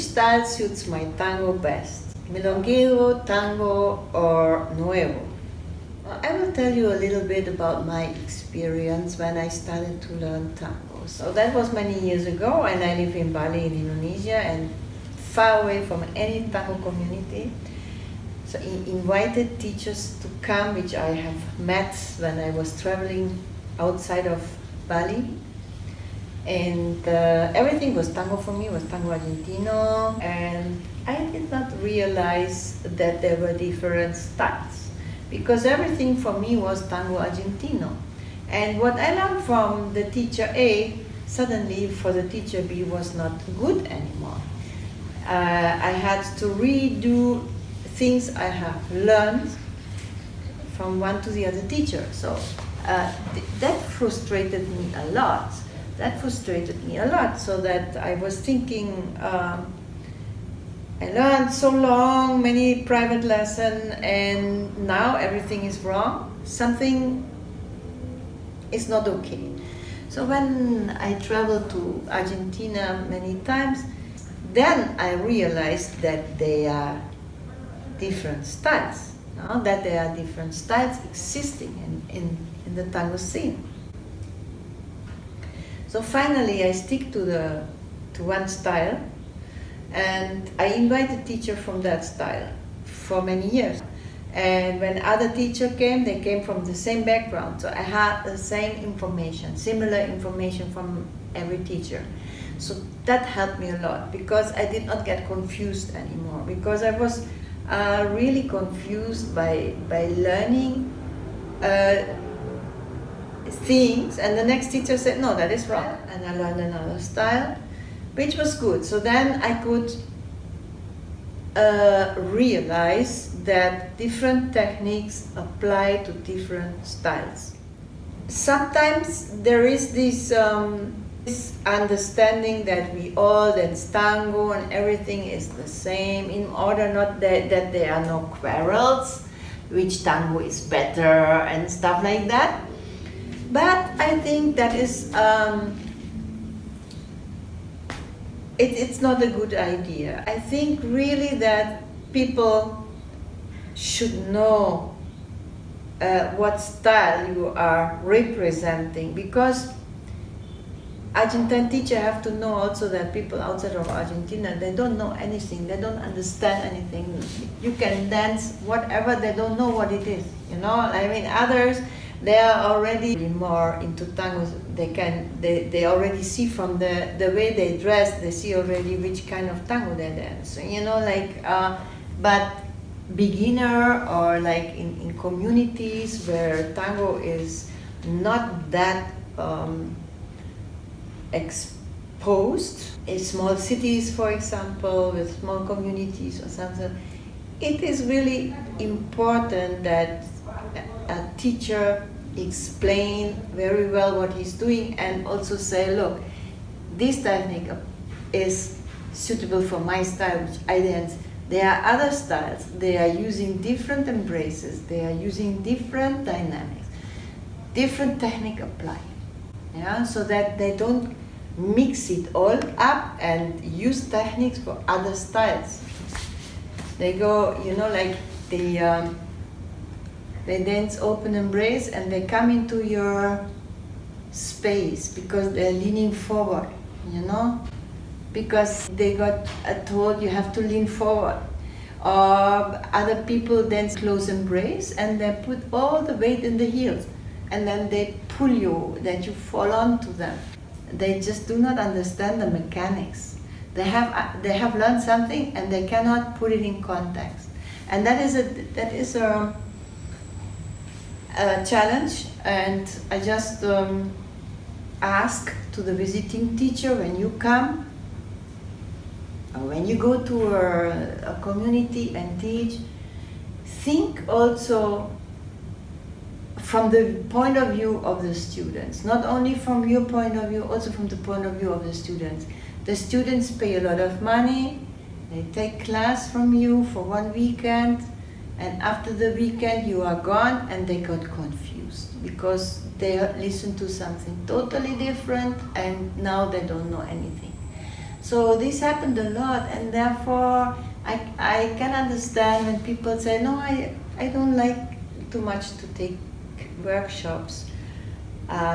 style suits my tango best? Milonguero, tango, or Nuevo? I will tell you a little bit about my experience when I started to learn tango. So that was many years ago, and I live in Bali in Indonesia and far away from any tango community. So I invited teachers to come, which I have met when I was traveling outside of Bali. And everything was tango for me, was tango argentino, and I did not realize that there were different styles, because everything for me was tango argentino. And what I learned from the teacher A, suddenly for the teacher B was not good anymore. I had to redo things I have learned from one to the other teacher. So that frustrated me a lot. So that I was thinking, I learned so long, many private lessons, and now everything is wrong. Something is not okay. So when I traveled to Argentina many times, then I realized that there are different styles, that there are different styles existing in the tango scene. So finally, I stick to one style, and I invite a teacher from that style for many years. And when other teachers came, they came from the same background. So I had the same information, similar information from every teacher. So that helped me a lot, because I did not get confused anymore, because I was really confused by learning things, and the next teacher said, no, that is wrong, and I learned another style, which was good. So then I could realize that different techniques apply to different styles. Sometimes there is this understanding that that tango and everything is the same, in order not that there are no quarrels, which tango is better and stuff like that. But I think that is it's not a good idea. I think really that people should know what style you are representing, because Argentine teachers have to know also that people outside of Argentina, they don't know anything, they don't understand anything. You can dance whatever, they don't know what it is, I mean, others, they are already more into tangos. They already see from the way they dress, they see already which kind of tango they dance. But beginner, or like in communities where tango is not that exposed, in small cities, for example, with small communities or something, it is really important that a teacher explain very well what he's doing, and also say, look, this technique is suitable for my style, which I dance. There are other styles, they are using different embraces, they are using different dynamics, different technique apply, so that they don't mix it all up and use techniques for other styles. They go, like they dance open embrace, and they come into your space because they're leaning forward, because they got told you have to lean forward. Or other people dance close embrace, and they put all the weight in the heels, and then they pull you, that you fall onto them. They just do not understand the mechanics. They have learned something, and they cannot put it in context. And that is a challenge, and I just ask to the visiting teacher, when you come, or when you go to a community and teach, think also from the point of view of the students, not only from your point of view, also from the point of view of the students. The students pay a lot of money, they take class from you for one weekend, and after the weekend you are gone, and they got confused because they listened to something totally different, and now they don't know anything. So this happened a lot, and therefore I can understand when people say, no, I don't like too much to take workshops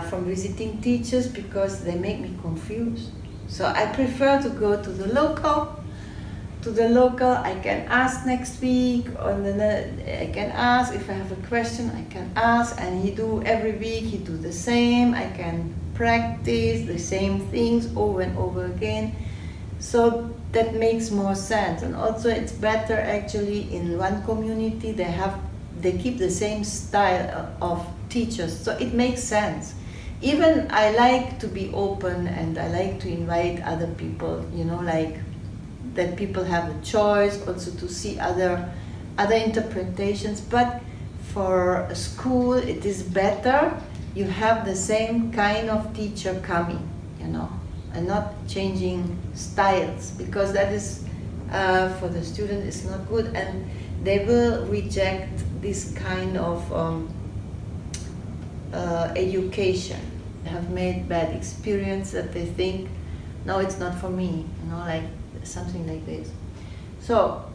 from visiting teachers because they make me confused. So I prefer to go to the local. I can ask next week, I can ask if I have a question, I can ask, and every week he do the same. I can practice the same things over and over again. So that makes more sense, and also it's better actually in one community they keep the same style of teachers, so it makes sense. Even I like to be open and I like to invite other people, like that people have a choice also to see other interpretations. But for a school it is better you have the same kind of teacher coming, and not changing styles, because that is for the student is not good, and they will reject this kind of education. They have made bad experience that they think, no, it's not for me, like something like this. So,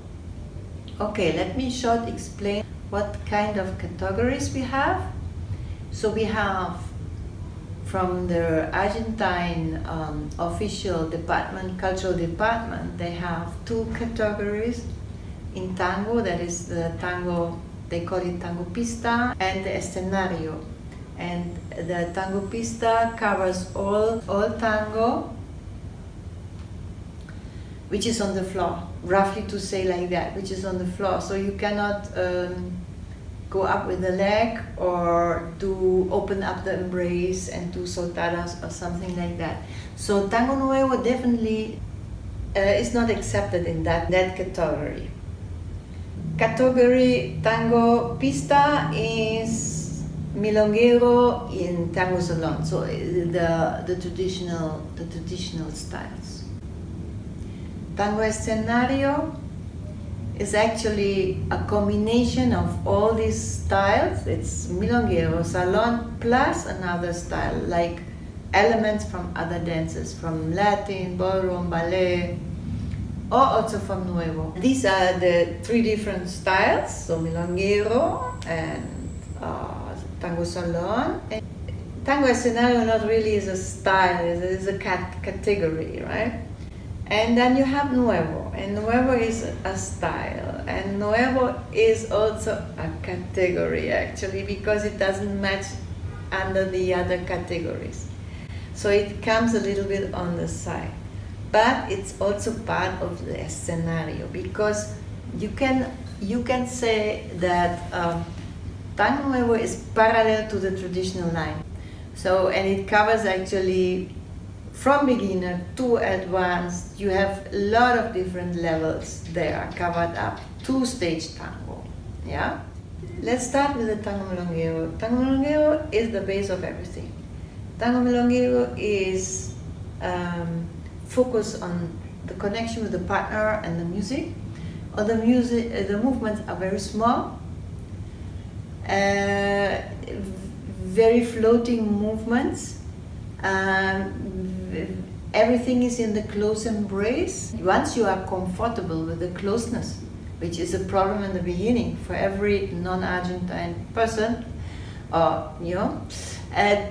okay, let me short explain what kind of categories we have. So we have, from the Argentine official department, cultural department, they have 2 categories in tango. That is the tango, they call it tango pista, and the escenario. And the tango pista covers all tango, which is on the floor, roughly to say like that, which is on the floor. So you cannot go up with the leg or open up the embrace and do soltadas or something like that. So Tango Nuevo definitely is not accepted in that category. Category Tango Pista is Milonguero in Tango Salon, so the traditional styles. Tango Escenario is actually a combination of all these styles. It's Milonguero, Salon, plus another style, like elements from other dances, from Latin, ballroom, ballet, or also from Nuevo. These are the 3 different styles, so Milonguero and Tango Salon. And Tango Escenario not really is a style, it is a category, right? And then you have Nuevo, and Nuevo is a style, and Nuevo is also a category actually, because it doesn't match under the other categories. So it comes a little bit on the side, but it's also part of the scenario, because you can say that Tango Nuevo is parallel to the traditional line. So, and it covers actually from beginner to advanced. You have a lot of different levels there covered up. 2-stage tango, yeah? Let's start with the Tango Milonguero. Tango Milonguero is the base of everything. Tango Milonguero is focused on the connection with the partner and the music. All the movements are very small, very floating movements. Everything is in the close embrace. Once you are comfortable with the closeness, which is a problem in the beginning for every non-Argentine person,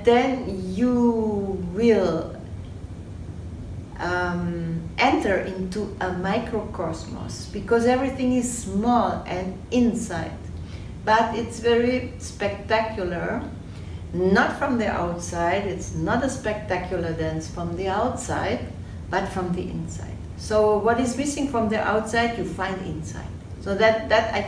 then you will enter into a microcosmos, because everything is small and inside. But it's very spectacular. Not from the outside, it's not a spectacular dance from the outside, but from the inside. So what is missing from the outside, you find inside. So that I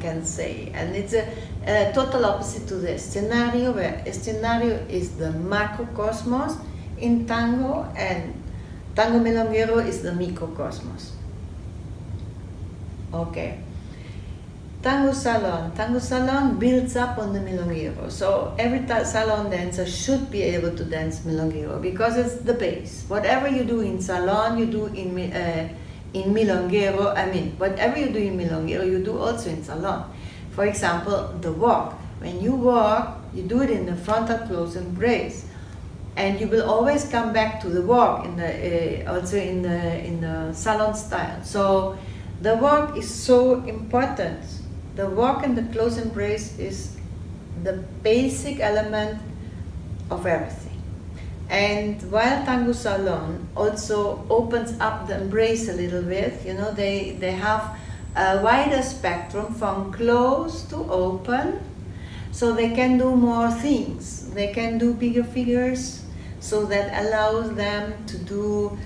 can say. And it's a total opposite to the scenario, where a scenario is the macrocosmos in tango, and Tango Milonguero is the microcosmos. Okay. Tango Salon. Tango Salon builds up on the Milonguero. So every Salon dancer should be able to dance Milonguero, because it's the base. Whatever you do in Salon, you do in Milonguero. Whatever you do in Milonguero, you do also in Salon. For example, the walk. When you walk, you do it in the frontal close embrace. and you will always come back to the walk in the also in the salon style. So the walk is so important. The walk and the close embrace is the basic element of everything. And while Tango Salon also opens up the embrace a little bit, you know, they have a wider spectrum from close to open, so they can do more things. They can do bigger figures, so that allows them to do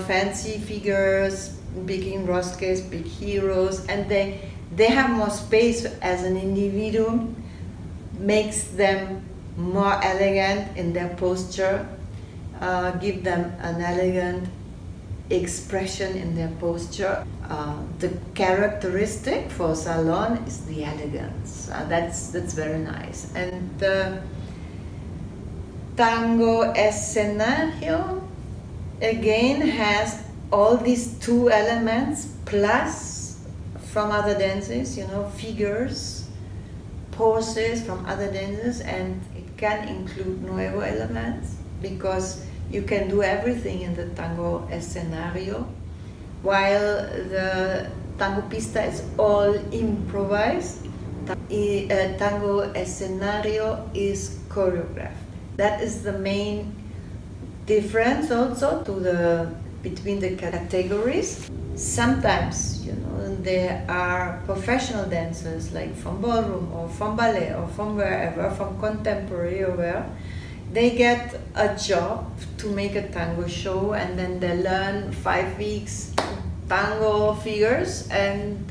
fancy figures, big enrosques, big heroes, and they have more space as an individuum, makes them more elegant in their posture, give them an elegant expression in their posture. The characteristic for Salon is the elegance. That's very nice. And the Tango escenario again has all these two elements plus from other dances, you know, figures, poses from other dances, and it can include Nuevo elements because you can do everything in the Tango escenario, while the Tango pista is all improvised. Tango escenario is choreographed. That is the main difference also between the categories. Sometimes, you know, there are professional dancers like from ballroom or from ballet or from wherever, from contemporary or where, they get a job to make a tango show, and then they learn 5 weeks tango figures, and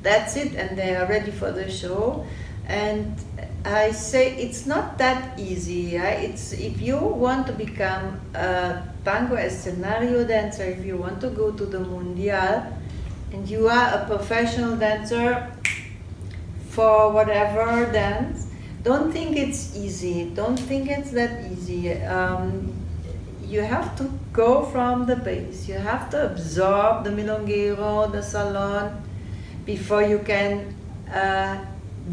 that's it, and they are ready for the show. And I say it's not that easy. It's if you want to become a tango escenario dancer, if you want to go to the Mundial, and you are a professional dancer for whatever dance, don't think it's easy. Don't think it's that easy. You have to go from the base. You have to absorb the Milonguero, the Salon, before you can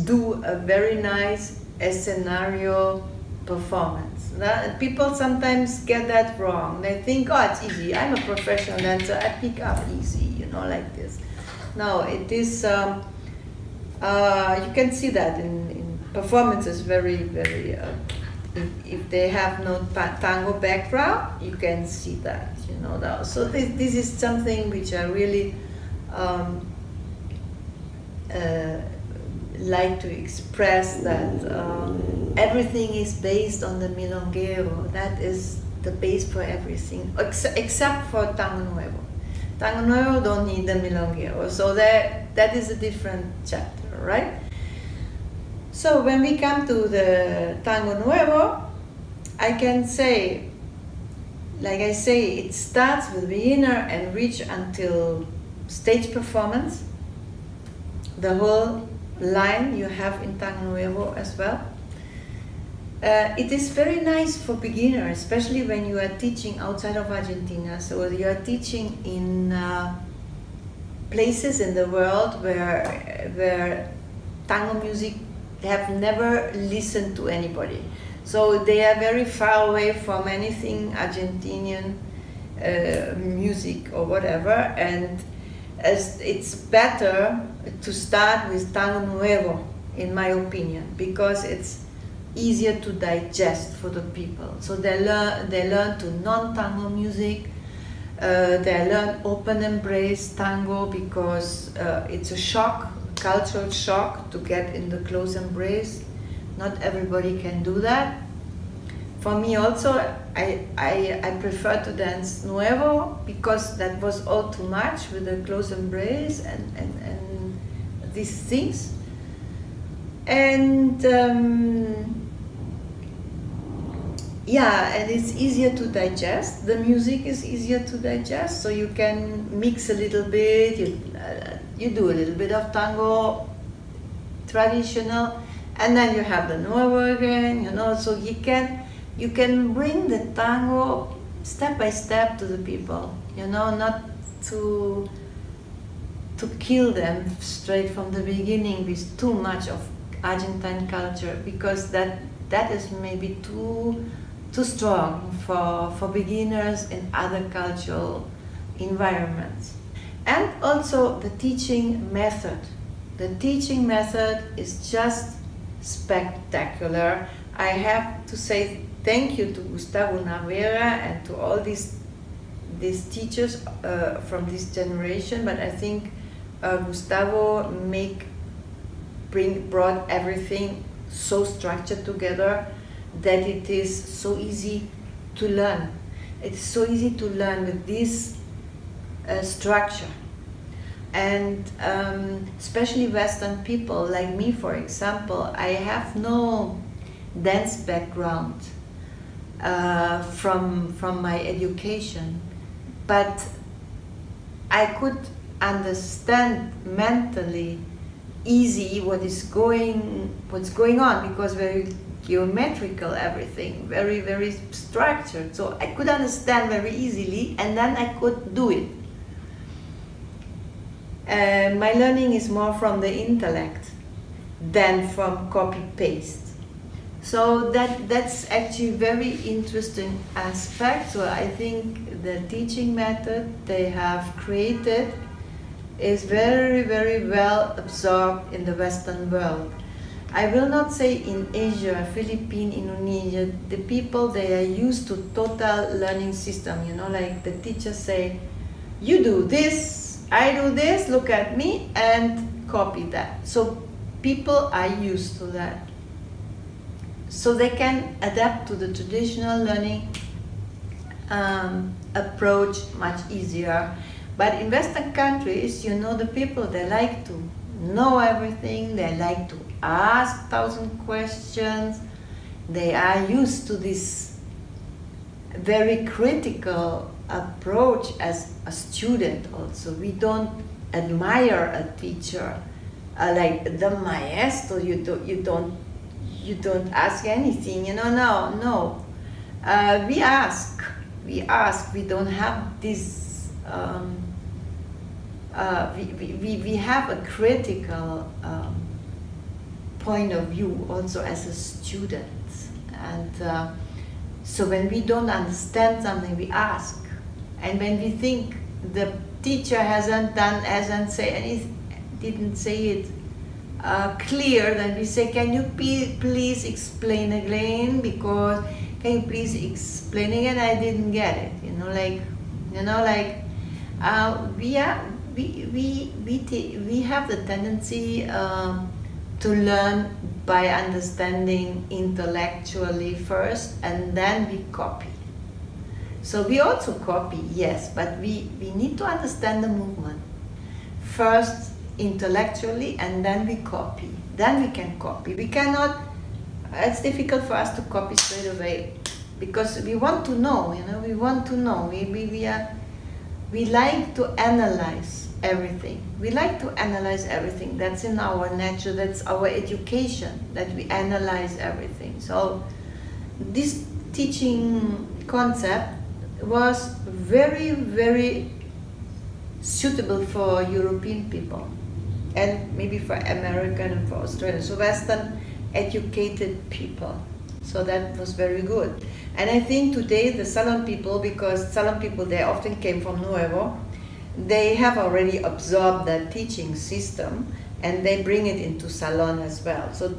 do a very nice escenario performance. People sometimes get that wrong. They think, oh, it's easy. I'm a professional dancer. I pick up easy, you know, like this. No, it is. You can see that in performances very, very. If they have no tango background, you can see that, you know. So this is something which I really like to express, that everything is based on the Milonguero. That is the base for everything, except for Tango Nuevo. Tango Nuevo don't need the Milonguero, so that is a different chapter, right? So when we come to the Tango Nuevo, I can say, like I say, it starts with beginner and reach until stage performance. The whole line you have in Tango Nuevo as well. It is very nice for beginners, especially when you are teaching outside of Argentina. So you are teaching in places in the world where tango music have never listened to anybody. So they are very far away from anything Argentinian music or whatever, and as it's better to start with Tango Nuevo, in my opinion, because it's easier to digest for the people. So they learn to non-tango music, they learn open embrace tango, because it's a shock, cultural shock, to get in the close embrace. Not everybody can do that. For me also, I prefer to dance Nuevo, because that was all too much with the close embrace and these things. And yeah, and it's easier to digest. The music is easier to digest, so you can mix a little bit. You do a little bit of tango, traditional, and then you have the Nuevo again, you know. So you can bring the tango step by step to the people, you know, not to kill them straight from the beginning with too much of Argentine culture, because that is maybe too too strong for beginners in other cultural environments. And also the teaching method. The teaching method is just spectacular. I have to say thank you to Gustavo Navera and to all these teachers from this generation, but I think Gustavo brought everything so structured together that it is so easy to learn. It's so easy to learn with this structure. And especially Western people like me, for example, I have no dance background from my education, but I could understand mentally easy what's going on, because very geometrical, everything very, very structured, so I could understand very easily, and then I could do it. My learning is more from the intellect than from copy-paste. So that's actually very interesting aspect. So I think the teaching method they have created is very, very well absorbed in the Western world. I will not say in Asia, Philippines, Indonesia, the people, they are used to total learning system, like the teachers say, you do this, I do this, look at me, and copy that. So people are used to that. So they can adapt to the traditional learning approach much easier. But in Western countries, the people, they like to know everything, they like to ask 1,000 questions, they are used to this very critical approach as a student also. We don't admire a teacher like the maestro, you don't ask anything, no. We ask, we don't have this, we have a critical point of view also as a student. And so when we don't understand something, we ask. And when we think the teacher didn't say it clear, then we say, can you please explain again? Because can you please explain again? I didn't get it. We have the tendency to learn by understanding intellectually first, and then we copy. So we also copy, yes, but we need to understand the movement first intellectually, and then we copy. Then we can copy. We cannot, it's difficult for us to copy straight away, because we want to know, we want to know. We like to analyze everything. We like to analyze everything. That's in our nature, that's our education, that we analyze everything. So this teaching concept was very, very suitable for European people, and maybe for American and for Australian, so Western educated people. So that was very good. And I think today the Salon people, because Salon people, they often came from Nuevo, they have already absorbed that teaching system, and they bring it into Salon as well. So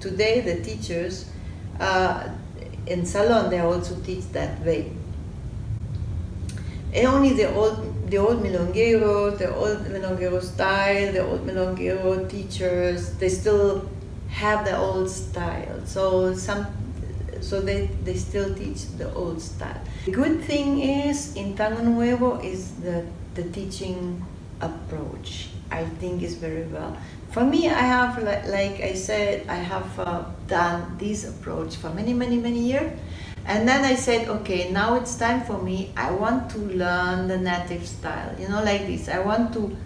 today the teachers in Salon, they also teach that way. And only the old Milonguero, the old Milonguero style, the old Milonguero teachers, they still have the old style. So they still teach the old style. The good thing is in Tango Nuevo is the teaching approach. I think is very well. For me, I have, like I said, I have done this approach for many, many, many years. And then I said, okay, now it's time for me. I want to learn the native style, like this. I want to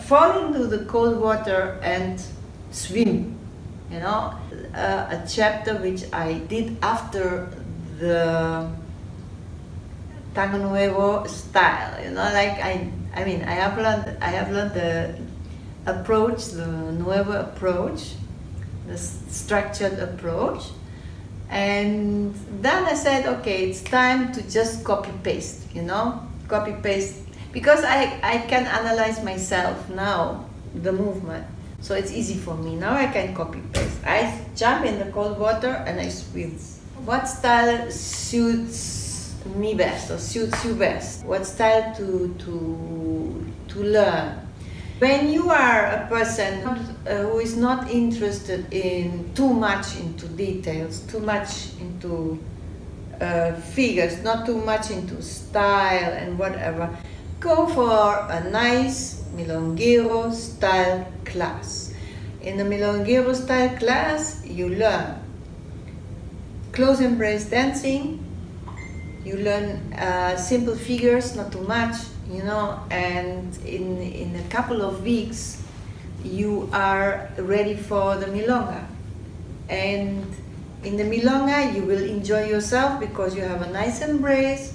fall into the cold water and swim, a chapter which I did after the Tango Nuevo style, I have learned the approach, the Nuevo approach, the structured approach. And then I said, okay, it's time to just copy paste, copy paste, because I can analyze myself now, the movement. So it's easy for me. Now I can copy paste. I jump in the cold water and I swim. What style suits me best or suits you best? What style to learn? When you are a person who is not interested in too much into details, too much into figures, not too much into style and whatever, go for a nice Milonguero style class. In the Milonguero style class, you learn close embrace dancing, you learn simple figures, not too much, and in a couple of weeks, you are ready for the Milonga. And in the Milonga, you will enjoy yourself because you have a nice embrace,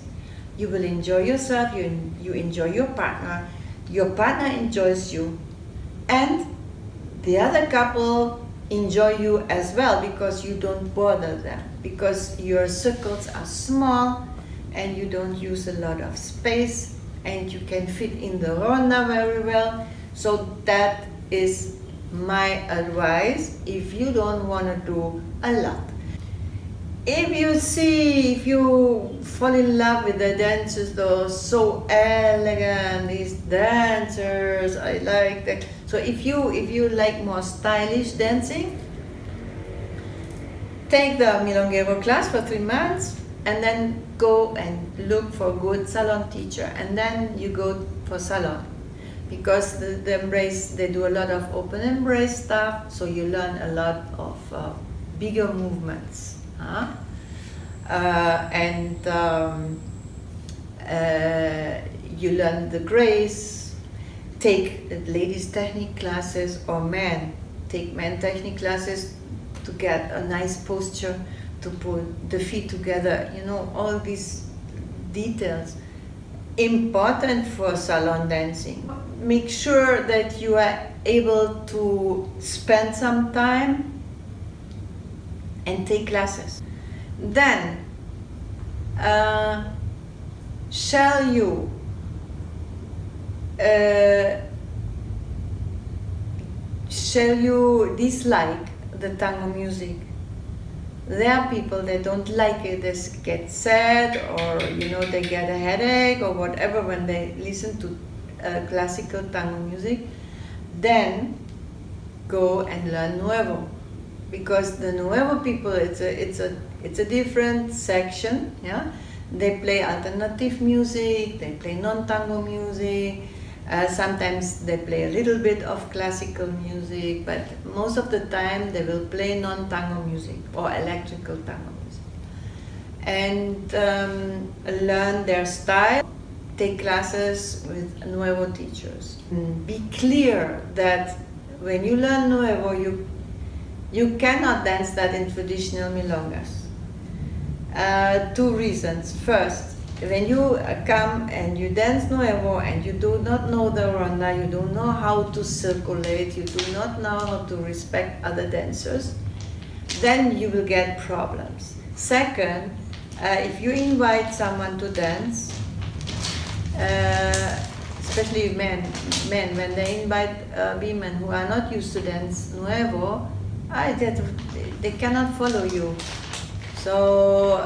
you will enjoy yourself, you enjoy your partner enjoys you, and the other couple enjoy you as well because you don't bother them, because your circles are small and you don't use a lot of space and you can fit in the ronda very well. So that is my advice if you don't want to do a lot. If you fall in love with the dancers, they're so elegant, these dancers, I like that. So if you like more stylish dancing, take the Milonguero class for 3 months and then go and look for a good salon teacher, and then you go for salon. Because the embrace, they do a lot of open embrace stuff, so you learn a lot of bigger movements. You learn the grace. Take ladies technique classes, or take men technique classes to get a nice posture, to put the feet together, all these details. Important for salon dancing. Make sure that you are able to spend some time and take classes. Then, shall you dislike the tango music? There are people that don't like it, they get sad, or they get a headache or whatever when they listen to classical tango music. Then go and learn Nuevo, because the Nuevo people, it's a different section. They play alternative music, they play non-tango music. Sometimes they play a little bit of classical music, but most of the time they will play non-tango music or electrical tango music. And learn their style, take classes with Nuevo teachers. Be clear that when you learn Nuevo, you cannot dance that in traditional milongas. 2 reasons. First, when you come and you dance Nuevo and you do not know the ronda, you don't know how to circulate, you do not know how to respect other dancers, then you will get problems. Second, if you invite someone to dance, especially men, when they invite women who are not used to dance Nuevo, they cannot follow you. So,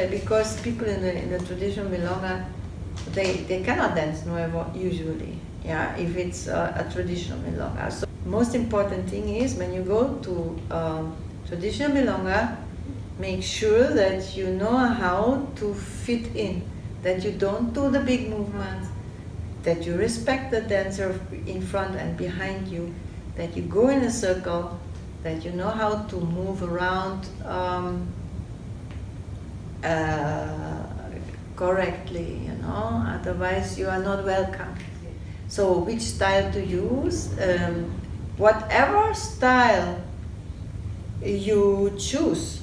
because people in the traditional milonga, they cannot dance Nuevo usually, if it's a traditional milonga. So most important thing is, when you go to traditional milonga, make sure that you know how to fit in, that you don't do the big movements, that you respect the dancer in front and behind you, that you go in a circle, that you know how to move around correctly, otherwise you are not welcome. So which style to use? Whatever style you choose,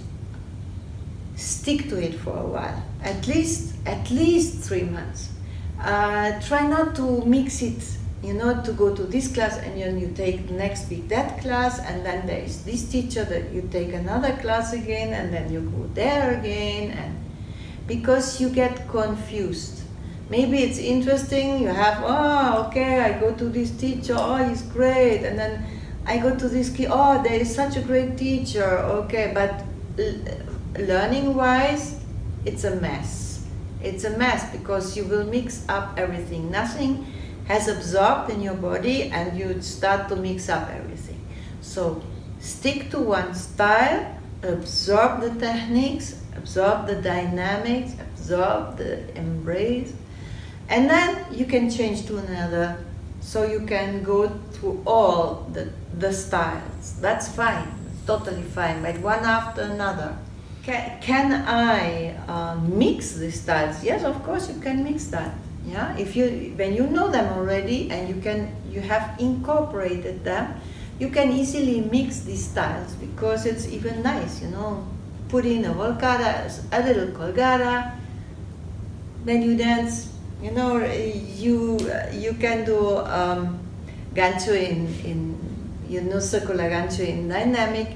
stick to it for a while, at least 3 months. Try not to mix it you know, to go to this class, and then you take next week that class, and then there is this teacher that you take another class again, and then you go there again, and because you get confused. Maybe it's interesting, you have, oh, okay, I go to this teacher, oh, he's great, and then I go to this kid, oh, there is such a great teacher, okay, but learning-wise, it's a mess. It's a mess because you will mix up everything. Nothing has absorbed in your body and you start to mix up everything. So stick to one style, absorb the techniques, absorb the dynamics, absorb the embrace, and then you can change to another, so you can go through all the styles. That's fine, it's totally fine, but one after another. Can I mix the styles? Yes, of course you can mix that. Yeah, when you know them already and you have incorporated them, you can easily mix these styles because it's even nice, you know. Put in a volcata, a little colgata, then you dance. You know, you can do gancho in you know, circular gancho in dynamic.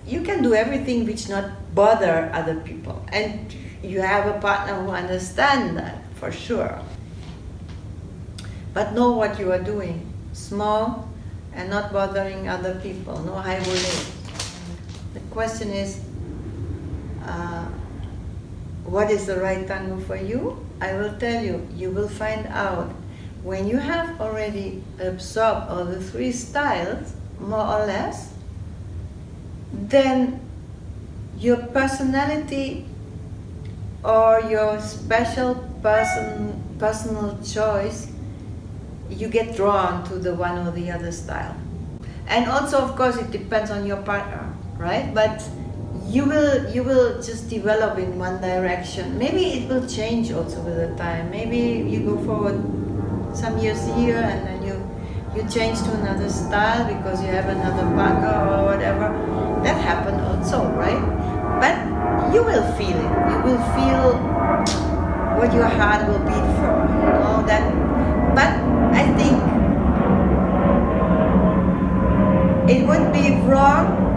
You can do everything which not bother other people, and you have a partner who understands that for sure. But know what you are doing, small and not bothering other people, no high volume. The question is, what is the right tango for you? I will tell you, you will find out when you have already absorbed all the three styles, more or less, then your personality or your special personal choice, you get drawn to the one or the other style. And also, of course, it depends on your partner, right? But you will just develop in one direction. Maybe it will change also with the time. Maybe you go forward some years here and then you change to another style because you have another partner or whatever. That happened also, right? But you will feel it. You will feel what your heart will beat for, you know that. But I think it would be wrong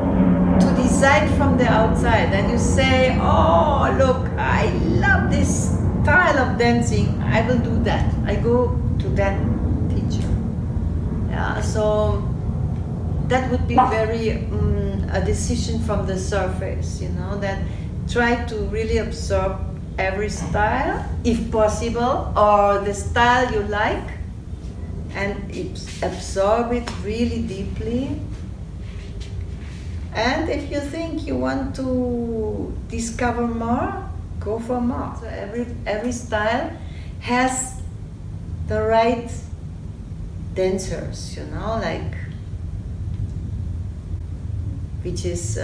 to decide from the outside and you say, oh, look, I love this style of dancing, I will do that. I go to that teacher. Yeah, so that would be very a decision from the surface, you know, that try to really absorb every style, if possible, or the style you like, and absorb it really deeply. And if you think you want to discover more, go for more. So every style has the right dancers, you know, like, which is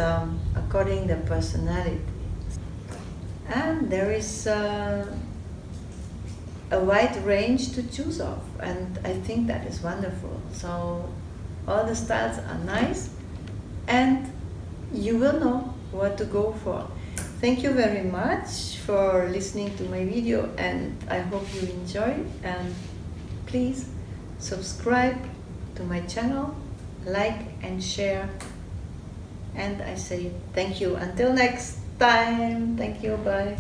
according to the personality. And there is a wide range to choose of, and I think that is wonderful. So all the styles are nice, and you will know what to go for. Thank you very much for listening to my video, and I hope you enjoy, and please subscribe to my channel, like and share, and I say thank you. Until next time, thank you, bye.